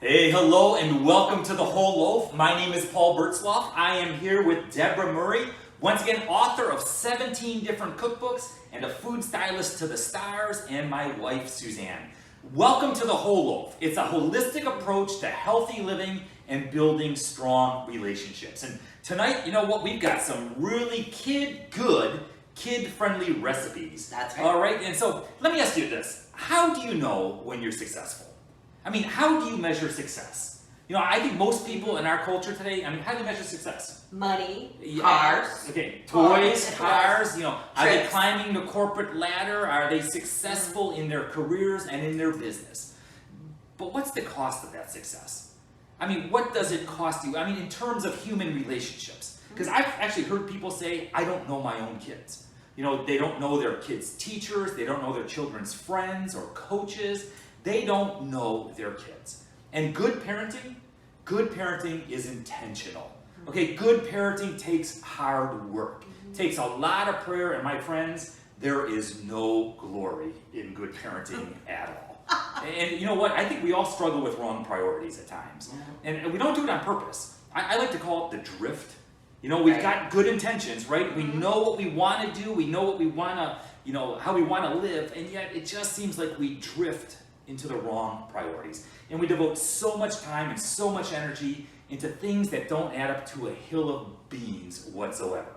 Hey, hello, and welcome to the Whole Loaf. My name is Paul Bertzloff. I am here with Debra Murray, once again author of 17 different cookbooks and a food stylist to the stars, and my wife Suzanne. Welcome to the Whole Loaf. It's a holistic approach to healthy living and building strong relationships. And tonight, you know what? We've got some really kid-friendly recipes. That's right. All right, and so let me ask you this. How do you know when you're successful? I mean, how do you measure success? You know, I think most people in our culture today, how do you measure success? Money, Yeah. cars. Okay, toys, cars, are they Trips. climbing the corporate ladder? Are they successful in their careers and in their business? But what's the cost of that success? I mean, what does it cost you? I mean, in terms of human relationships. Because I've actually heard people say, I don't know my own kids. You know, they don't know their kids' teachers, they don't know their children's friends or coaches. They don't know their kids. And good parenting is intentional. Okay, good parenting takes hard work. Takes a lot of prayer, and my friends, there is no glory in good parenting at all. And you know what? I think we all struggle with wrong priorities at times. And we don't do it on purpose. I like to call it the drift. You know, we've got good intentions, right? We know what we want to do. We know what we want to, how we want to live. And yet it just seems like we drift into the wrong priorities. And we devote so much time and so much energy into things that don't add up to a hill of beans whatsoever.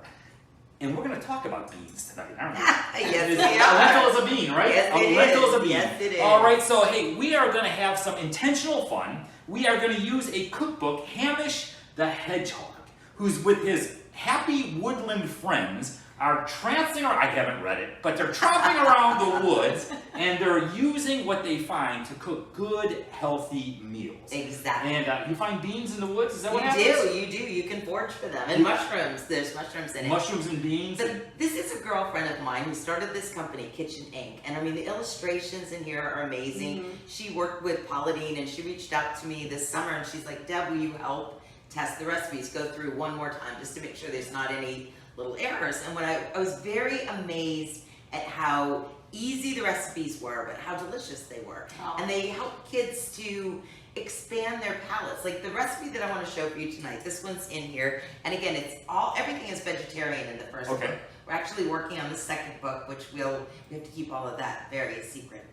And we're going to talk about beans tonight, aren't we? Yes, A lentil is a bean, right? Yes, a lentil is a bean. Yes, it is. All right, so hey, we are going to have some intentional fun. We are going to use a cookbook, Hamish the Hedgehog, who's with his happy woodland friends are tramping around, I haven't read it, but they're tromping around the woods, and they're using what they find to cook good, healthy meals. Exactly. And you find beans in the woods? Is that what happens? You do. You can forage for them. And mushrooms. There's mushrooms in it. Mushrooms and beans? This is a girlfriend of mine who started this company, Kitchen Inc. And I mean, the illustrations in here are amazing. She worked with Pauline, and she reached out to me this summer, and she's like, Deb, will you help test the recipes? Go through one more time just to make sure there's not any little errors. And when I was very amazed at how easy the recipes were, but how delicious they were. Oh. And they help kids to expand their palates. Like the recipe that I want to show for you tonight, this one's in here. And again, everything is vegetarian in the first book. We're actually working on the second book, which we have to keep all of that very secret.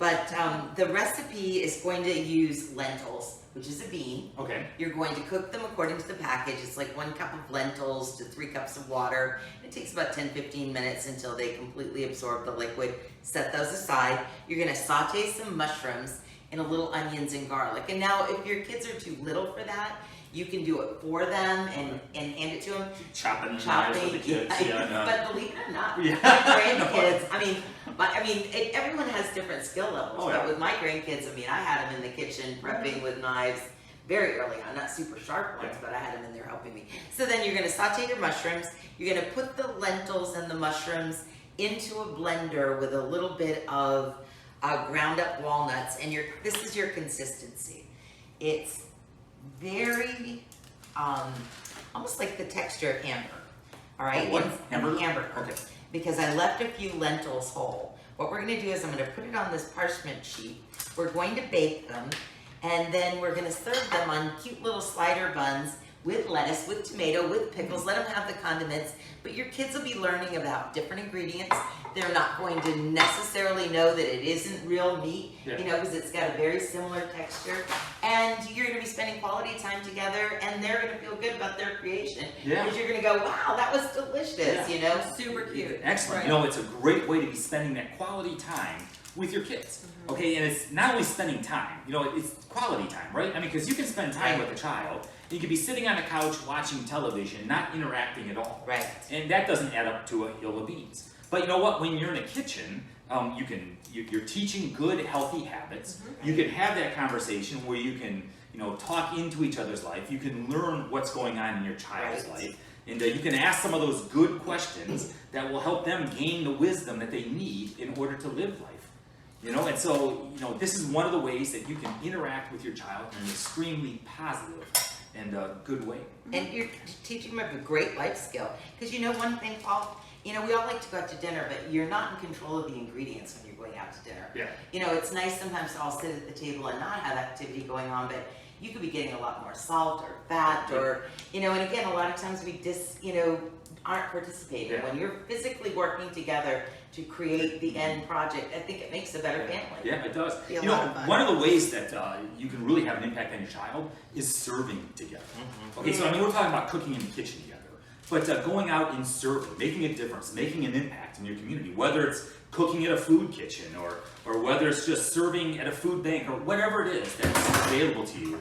But the recipe is going to use lentils, which is a bean. Okay. You're going to cook them according to the package. It's like 1 cup of lentils to 3 cups of water. It takes about 10-15 minutes until they completely absorb the liquid. Set those aside. You're going to saute some mushrooms and a little onions and garlic. And now if your kids are too little for that, you can do it for them and hand it to them. Chopping with the kids. But believe it or not, Yeah. my grandkids, everyone has different skill levels. Oh, yeah. But with my grandkids, I had them in the kitchen prepping with knives very early on. Not super sharp ones, but I had them in there helping me. So then you're going to saute your mushrooms. You're going to put the lentils and the mushrooms into a blender with a little bit of ground up walnuts. And this is your consistency. It's very, almost like the texture of hamburger. All right? What? Hamburger? Hamburger. Okay. Because I left a few lentils whole. What we're going to do is I'm going to put it on this parchment sheet. We're going to bake them, and then we're going to serve them on cute little slider buns with lettuce, with tomato, with pickles. Let them have the condiments. But your kids will be learning about different ingredients. They're not going to necessarily know that it isn't real meat, because it's got a very similar texture. And you're going to be spending quality time together, and they're going to feel good about their creation. Because you're going to go, wow, that was delicious, super cute. Excellent. Right. It's a great way to be spending that quality time with your kids. Okay, and it's not only spending time, it's quality time, right? Because you can spend time with a child, you could be sitting on a couch watching television, not interacting at all. Right. And that doesn't add up to a hill of beans. But you know what? When you're in a kitchen, you're teaching good, healthy habits. You can have that conversation where you can, talk into each other's life. You can learn what's going on in your child's life. And you can ask some of those good questions that will help them gain the wisdom that they need in order to live life. And so, this is one of the ways that you can interact with your child in an extremely positive and good way. And you're teaching them a great life skill. Because one thing, Paul, you know, we all like to go out to dinner, but you're not in control of the ingredients when you're going out to dinner. Yeah. You know, it's nice sometimes to all sit at the table and not have activity going on, but you could be getting a lot more salt or fat or, you know, and again, a lot of times we aren't participating. Yeah. When you're physically working together to create the end project, I think it makes a better family. Yeah, it does. Be a You know, lot of fun. one of the ways that you can really have an impact on your child is serving together. Okay, so I mean, we're talking about cooking in the kitchen together, but going out and serving, making a difference, making an impact in your community, whether it's cooking at a food kitchen or whether it's just serving at a food bank or whatever it is that's available to you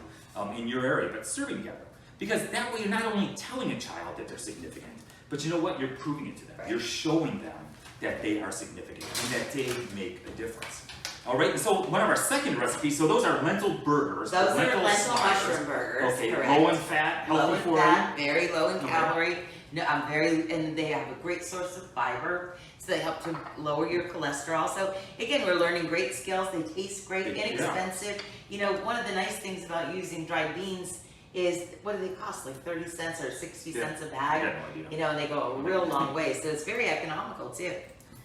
in your area, but serving together. Because that way you're not only telling a child that they're significant, but you know what? You're proving it to them. Right. You're showing them that they are significant and that they make a difference. All right, and so one of our second recipes, so those are lentil burgers. Those are lentil sliders. mushroom burgers, Okay, correct. low in fat, healthy Low in for fat, very low in Okay. calorie. No, and they have a great source of fiber, so they help to lower your cholesterol. So again, we're learning great skills. They taste great, Yeah. inexpensive. You know, one of the nice things about using dried beans is, what do they cost? Like 30 cents or 60 Yeah. cents a I bag? had no idea. You know, and they go a real long way. So it's very economical too. you.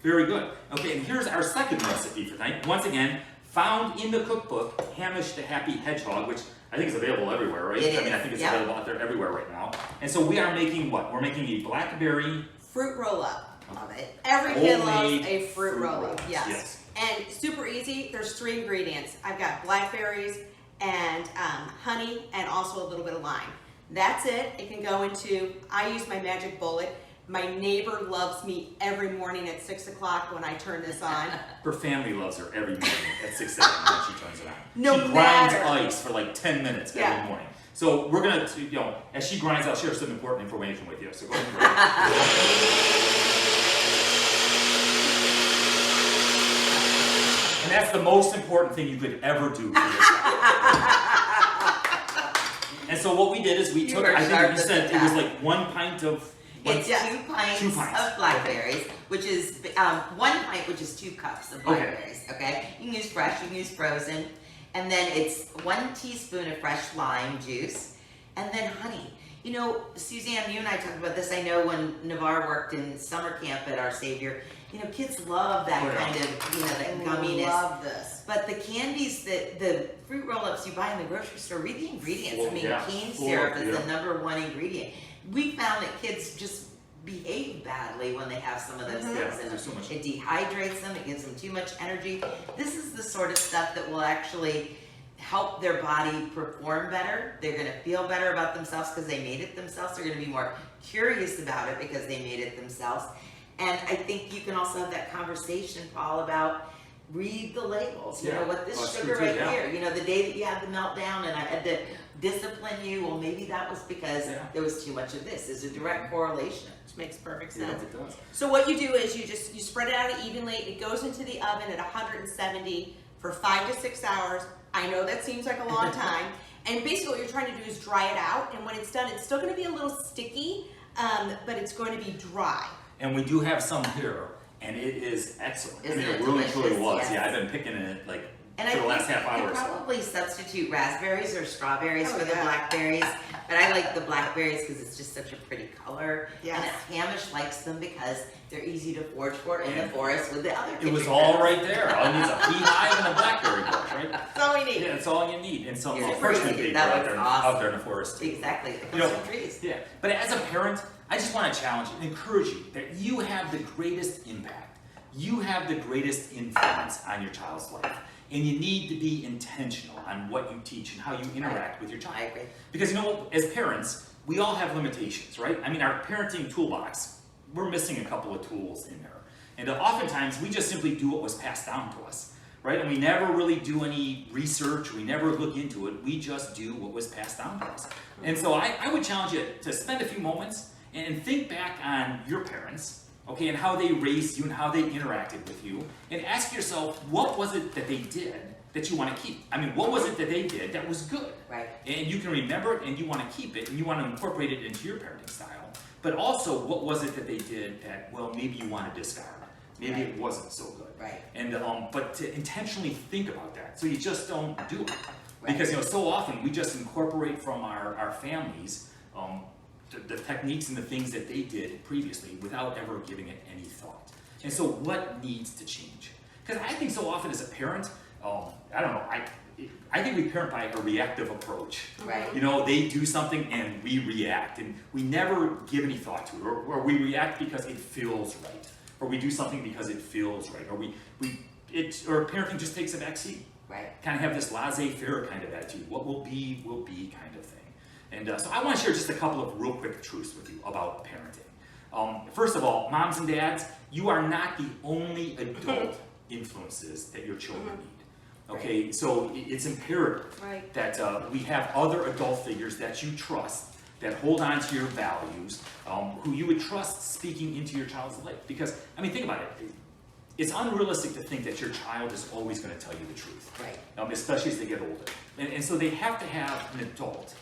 Very good. Okay, and here's our second recipe for tonight. Once again, found in the cookbook, Hamish the Happy Hedgehog, which I think is available everywhere, right? It I mean, I is, think it's yep. available out there everywhere right now. And so we are making what? We're making a blackberry Fruit roll-up. Love it. Every kid loves homemade a fruit roll-up. roll-up. Yes. And super easy. There's 3 ingredients. I've got blackberries and honey and also a little bit of lime. That's it. It can go into, I use my magic bullet. My neighbor loves me every morning at 6 o'clock when I turn this on. Her family loves her every morning at 6 a.m. when she turns it on. No she grinds matter. ice for like 10 minutes Yeah. every morning. So we're gonna, you know, as she grinds, I'll share some important information with you. So go ahead and grind. And that's the most important thing you could ever do for yourself. And so what we did is we You took, were I think sharp you as said a it was tack. like 1 pint of. It's Yeah. 2 pints, 2 pints. of blackberries, which is 1 pint, which is 2 cups of blackberries. Okay, you can use fresh, you can use frozen, and then it's 1 teaspoon of fresh lime juice, and then honey. You know, Suzanne, you and I talked about this. I know when Navarre worked in summer camp at Our Savior, you know, kids love that Oh, yeah. kind of, you know, that gumminess. Love this. But the candies, the fruit roll-ups you buy in the grocery store, read the ingredients. I mean, Yeah. cane Full, syrup is yeah. the #1 ingredient. We found that kids just behave badly when they have some of those Mhm. Yeah, things in there's them. so much. It dehydrates them, it gives them too much energy. This is the sort of stuff that will actually help their body perform better. They're gonna feel better about themselves because they made it themselves. They're gonna be more curious about it because they made it themselves. And I think you can also have that conversation, Paul, about read the labels. You Yeah. know, what this Oh, it's sugar true, too, right yeah. here, you know, the day that you had the meltdown and I had to discipline you, well, maybe that was because Yeah. there was too much of this. There's a direct correlation. Which makes perfect Yeah, sense. it does. So what you do is you spread it out evenly. It goes into the oven at 170 for 5 to 6 hours. I know that seems like a long time. And basically what you're trying to do is dry it out. And when it's done, it's still going to be a little sticky, but it's going to be dry. And we do have some here, and it is excellent. Isn't I mean, it it really, truly delicious? was. Yes. Yeah, I've been picking it like And for I the last think half hour you or could so. probably substitute raspberries or strawberries Oh, for the yeah. blackberries, but I like the blackberries because it's just such a pretty color. Yes. And Hamish likes them because they're easy to forage for in the forest with the other It was kitchen all crabs. right there. All you need is a beehive and a blackberry bush, right? That's all we need. Yeah, that's all you need. And some You're freshman crazy. paper That out looks there, awesome. out there in the forest. Exactly, the You know, custom trees. Yeah, but as a parent, I just want to challenge you and encourage you that you have the greatest impact. You have the greatest influence on your child's life. And you need to be intentional on what you teach and how you interact with your child. I agree. Because you know, as parents, we all have limitations, right? I mean, our parenting toolbox, we're missing a couple of tools in there. And oftentimes, we just simply do what was passed down to us, right? And we never really do any research, we never look into it, we just do what was passed down to us. And so I would challenge you to spend a few moments and think back on your parents, okay, and how they raised you and how they interacted with you, and ask yourself, what was it that they did that you want to keep? I mean, what was it that they did that was good? Right. And you can remember it and you want to keep it and you want to incorporate it into your parenting style. But also, what was it that they did that, well, maybe you want to discard? Maybe Right. it wasn't so good. Right. And but to intentionally think about that, so you just don't do it. Right. Because so often we just incorporate from our families the techniques and the things that they did previously without ever giving it any thought. And so what needs to change? Because I think so often as a parent, I don't know, I think we parent by a reactive approach. Right. You know, they do something and we react, and we never give any thought to it, or we react because it feels right, or we do something because it feels right, or or parenting just takes a back seat. Right. Kind of have this laissez-faire kind of attitude. What will be kind of thing. And so I want to share just a couple of real quick truths with you about parenting. First of all, moms and dads, you are not the only adult influences that your children need. Okay, so it's imperative that we have other adult figures that you trust, that hold on to your values, who you would trust speaking into your child's life. Because, I mean, think about it. It's unrealistic to think that your child is always going to tell you the truth, especially as they get older. And so they have to have an adult,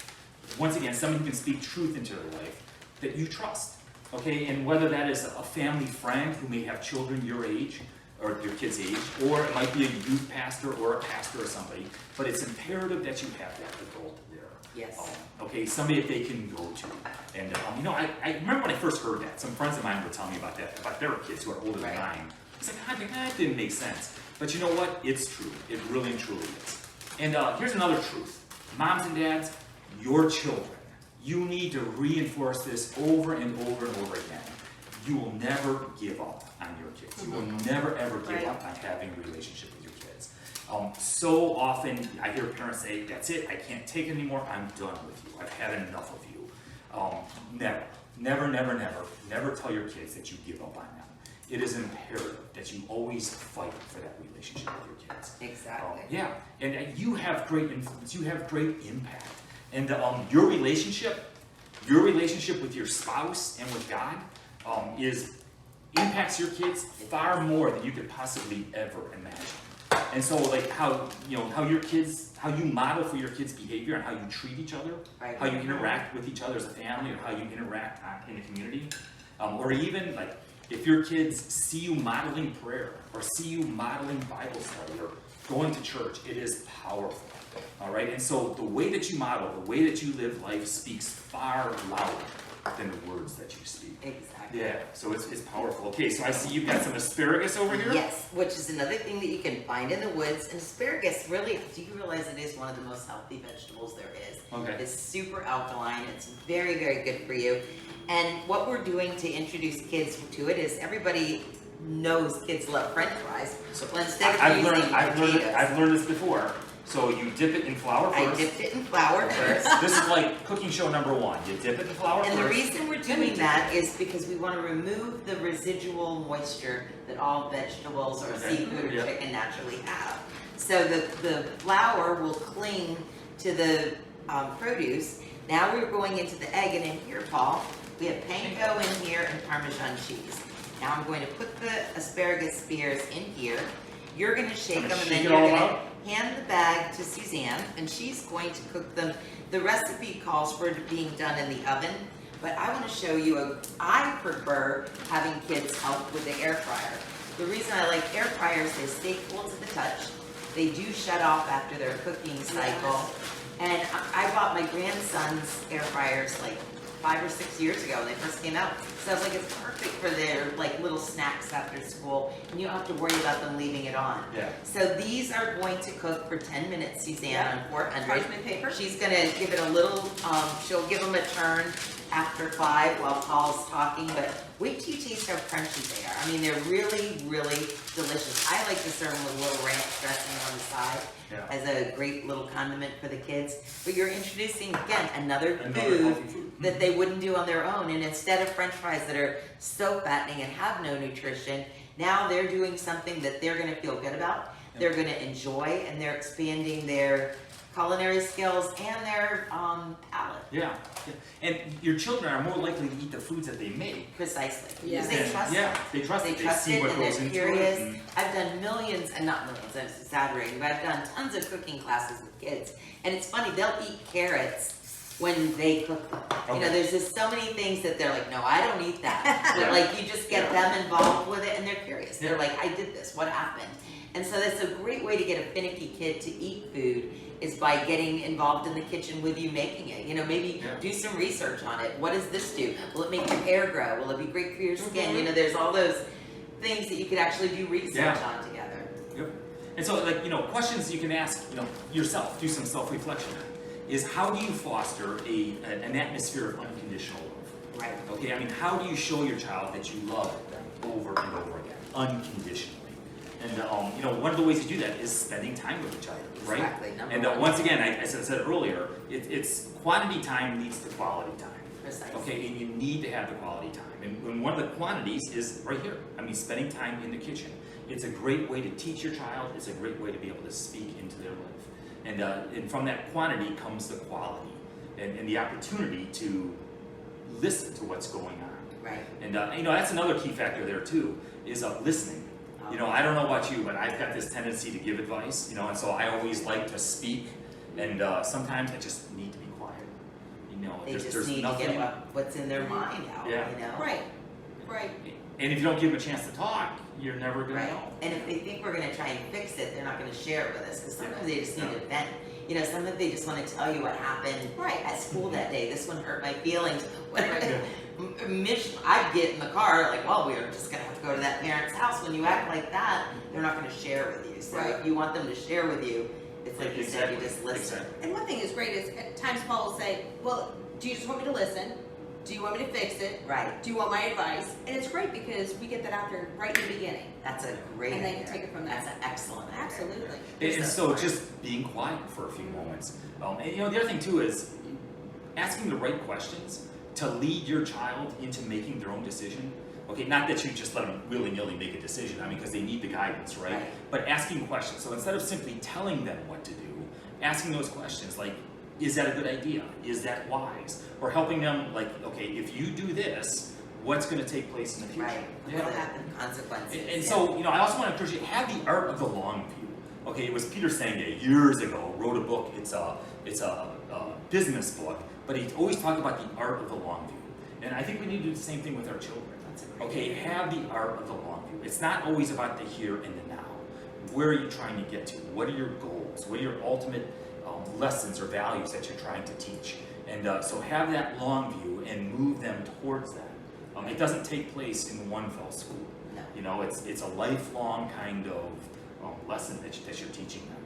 once again, someone who can speak truth into their life that you trust. Okay, and whether that is a family friend who may have children your age, or your kid's age, or it might be a youth pastor or a pastor or somebody, but it's imperative that you have that adult there. Yes. Okay, somebody that they can go to. And you know, I remember when I first heard that, some friends of mine would tell me about that, about their kids who are older than mine. It's like, I think that didn't make sense. But you know what? It's true. It really and truly is. And here's another truth. Moms and dads, your children, you need to reinforce this over and over and over again. You will never give up on your kids. You will never, ever give up on having a relationship with your kids. So often I hear parents say, that's it, I can't take it anymore, I'm done with you. I've had enough of you. Never tell your kids that you give up on them. It is imperative that you always fight for that relationship with your kids. Exactly. Yeah, and you have great influence, you have great impact. And your relationship with your spouse and with God impacts your kids far more than you could possibly ever imagine. And so, like how you model for your kids' behavior and how you treat each other, how you interact with each other as a family, or how you interact in the community, or even like if your kids see you modeling prayer or see you modeling Bible study or going to church, it is powerful. All right, and so the way that you model, the way that you live life speaks far louder than the words that you speak. Exactly. Yeah, so it's powerful. Okay, so I see you've got some asparagus over here. Yes, which is another thing that you can find in the woods. And asparagus, really, do you realize it is one of the most healthy vegetables there is? Okay. It's super alkaline. It's very, very good for you. And what we're doing to introduce kids to it is everybody knows kids love French fries. So instead of I've learned this before. So you dip it in flour first. I dipped it in flour first. This is like cooking show number 1. You dip it in flour first. And the reason we're doing that is because we want to remove the residual moisture that all vegetables or seafood or chicken naturally have. So the flour will cling to the produce. Now we're going into the egg, and in here, Paul, we have panko in here and Parmesan cheese. Now I'm going to put the asparagus spears in here. You're going to shake them, and then you're going to hand the bag to Suzanne, and she's going to cook them. The recipe calls for it being done in the oven, but I want to show you I prefer having kids help with the air fryer. The reason I like air fryers, they stay cool to the touch. They do shut off after their cooking cycle. And I bought my grandson's air fryers like 5 or 6 years ago when they first came out. So I was like, it's perfect for their like little snacks after school, and you don't have to worry about them leaving it on. Yeah. So these are going to cook for 10 minutes, Suzanne, on 400. Parchment paper. She's gonna give it a little, she'll give them a turn after 5 while Paul's talking, but wait till you taste how crunchy they are. I mean, they're really, really delicious. I like to serve them with a little ranch dressing on the side as a great little condiment for the kids. But you're introducing, again, another food that they wouldn't do on their own. And instead of French fries that are so fattening and have no nutrition, now they're doing something that they're going to feel good about, they're going to enjoy, and they're expanding their culinary skills and their palate. Yeah. And your children are more likely to eat the foods that they make. Precisely. Yeah. Because they trust it. They trust it. They trust see it, what and goes they're into curious. it. I've done millions, and not millions, I'm exaggerating, but I've done tons of cooking classes with kids. And it's funny, they'll eat carrots when they cook them. You know, there's just so many things that they're like, no, I don't eat that. But like, you just get them involved with it, and they're curious. They're like, I did this, what happened? And so that's a great way to get a finicky kid to eat food is by getting involved in the kitchen with you making it. You know, maybe do some research on it. What does this do? Will it make your hair grow? Will it be great for your skin? You know, there's all those things that you could actually do research on together. Yep. And so, like, you know, questions you can ask, you know, yourself, do some self-reflection on, is how do you foster an atmosphere of unconditional love? Right. Okay, I mean, how do you show your child that you love them over and over again, unconditionally? And, you know, one of the ways to do that is spending time with each other, right? Exactly. And once again, as I said earlier, it's quantity time leads to quality time. Precisely. Okay, and you need to have the quality time. And one of the quantities is right here. I mean, spending time in the kitchen. It's a great way to teach your child. It's a great way to be able to speak into their life. And from that quantity comes the quality and the opportunity to listen to what's going on. Right. And, you know, that's another key factor there, too, is listening. You know, I don't know about you, but I've got this tendency to give advice, you know, and so I always like to speak, and sometimes I just need to be quiet. You know, They there's just need nothing. to get what's in their mind out, you know? Right, right. And if you don't give them a chance to talk, you're never going to know. And if they think we're going to try and fix it, they're not going to share it with us, because sometimes they just need to vent. You know, sometimes they just want to tell you what happened at school that day. This one hurt my feelings. I'd get in the car, like, well, we were just going to have to go to that parent's house. When you act like that, they're not going to share with you. So if you want them to share with you, it's like you said, you just listen. And one thing is great is at times Paul will say, well, do you just want me to listen? Do you want me to fix it? Right. Do you want my advice? And it's great because we get that out there right in the beginning. That's a great idea. And they can take it from there. That's an excellent idea. Absolutely. And so just being quiet for a few moments. And you know, the other thing too is asking the right questions to lead your child into making their own decision. Okay, not that you just let them willy-nilly make a decision, I mean, because they need the guidance, right? But asking questions. So instead of simply telling them what to do, asking those questions like, is that a good idea? Is that wise? Or helping them like, okay, if you do this, what's going to take place in the future? Right. What'll happen? Consequences. And so, you know, I also want to encourage you, have the art of the long view. Okay, it was Peter Senge years ago wrote a book. It's a business book, but he always talked about the art of the long view. And I think we need to do the same thing with our children. Okay, have the art of the long view. It's not always about the here and the now. Where are you trying to get to? What are your goals? What are your ultimate lessons or values that you're trying to teach? And so have that long view and move them towards that. It doesn't take place in one fell swoop. No. You know, it's a lifelong kind of lesson that you're teaching them.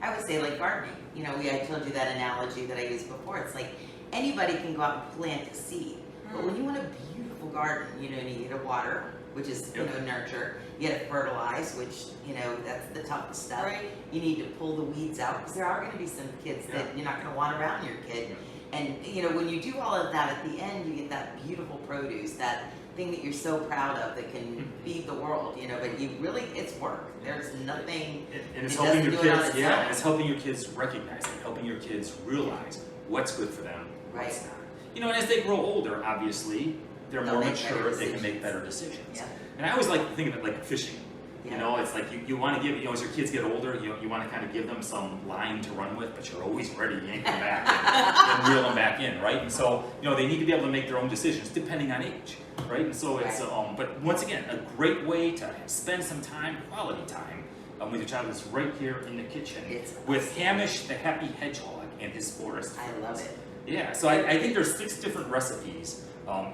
I would say like gardening. You know, I told you that analogy that I used before. It's like anybody can go out and plant a seed. But when you want a beautiful garden, you know, you need to water, which is, you know, nurture. You got to fertilize, which, you know, that's the toughest stuff. Right. You need to pull the weeds out, because there are going to be some kids that you're not going to want around your kid. And, you know, when you do all of that, at the end, you get that beautiful produce, that thing that you're so proud of that can feed the world, you know, but you really, it's work. There's nothing, and it's it helping doesn't your do it on kids, its own. it's helping your kids recognize it, helping your kids realize what's good for them, what's not. You know, and as they grow older, obviously, they're They'll more make better mature, they can decisions. make better decisions. Yeah. And I always like to think of it like fishing. You Yeah. know, it's like you want to give, you know, as your kids get older, you want to kind of give them some line to run with, but you're always ready to yank them back and reel them back in, right? And so, you know, they need to be able to make their own decisions depending on age, right? And so it's, but once again, a great way to spend some time, quality time, with your child is right here in the kitchen with Hamish the Happy Hedgehog and his forest. I love it. Yeah, so I think there's 6 different recipes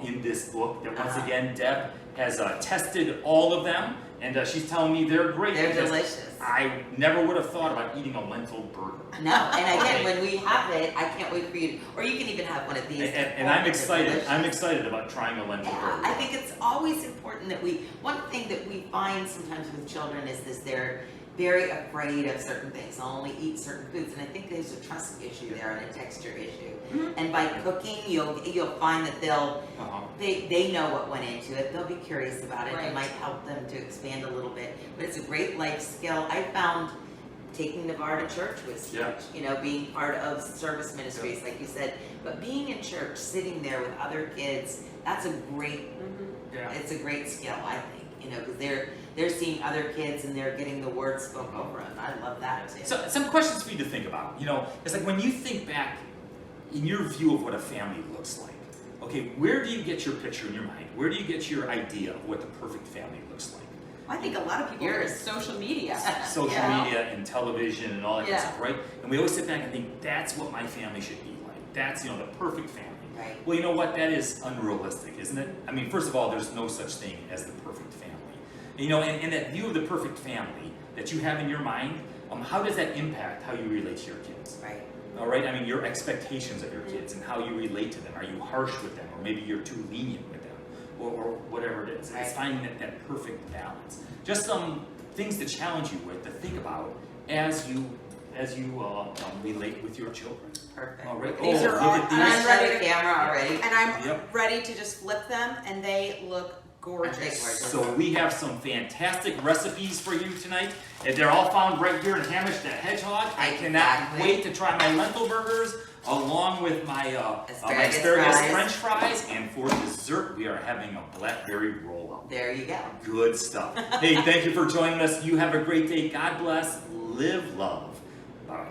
in this book that once again Deb has tested all of them, and she's telling me they're great. They're delicious. I never would have thought about eating a lentil burger. No, and again, when we have it, I can't wait for you to, or you can even have one of these. And I'm excited. Delicious. I'm excited about trying a lentil burger. I think it's always important that one thing that we find sometimes with children is this, they're very afraid of certain things. They'll only eat certain foods, and I think there's a trust issue there and a texture issue. And by cooking, you'll find that they know what went into it. They'll be curious about it. It might help them to expand a little bit. But it's a great life skill. I found taking Navarre to church was huge. You know, being part of service ministries, like you said. But being in church, sitting there with other kids, that's a great. It's a great skill, I think. You know, because they're seeing other kids and they're getting the word spoken over them. I love that too. So some questions for you to think about. You know, it's like when you think back in your view of what a family looks like. Okay, where do you get your picture in your mind? Where do you get your idea of what the perfect family looks like? I think a lot of people use social media. Social Yeah. media and television and all that kind of Yeah. stuff, right? And we always sit back and think, that's what my family should be like. That's, the perfect family. Right. Well, you know what? That is unrealistic, isn't it? I mean, first of all, there's no such thing as the perfect family. And that view of the perfect family that you have in your mind, how does that impact how you relate to your kids? Right. All right, I mean, your expectations of your kids and how you relate to them. Are you harsh with them, or maybe you're too lenient with them, or whatever it is? Right. It's finding that perfect balance. Just some things to challenge you with, to think about as you relate with your children. Perfect. All right. These are look all- at and I'm these. ready the camera already. And I'm Yep. ready to just flip them, and they look gorgeous. I think gorgeous. So we have some fantastic recipes for you tonight, and they're all found right here in Hamish the Hedgehog. I cannot Exactly. wait to try my lentil burgers along with my Asparagus asparagus fries. French fries, and for dessert we are having a blackberry roll-up. There you go. Good stuff. Hey, thank you for joining us. You have a great day. God bless. Live love. Bye.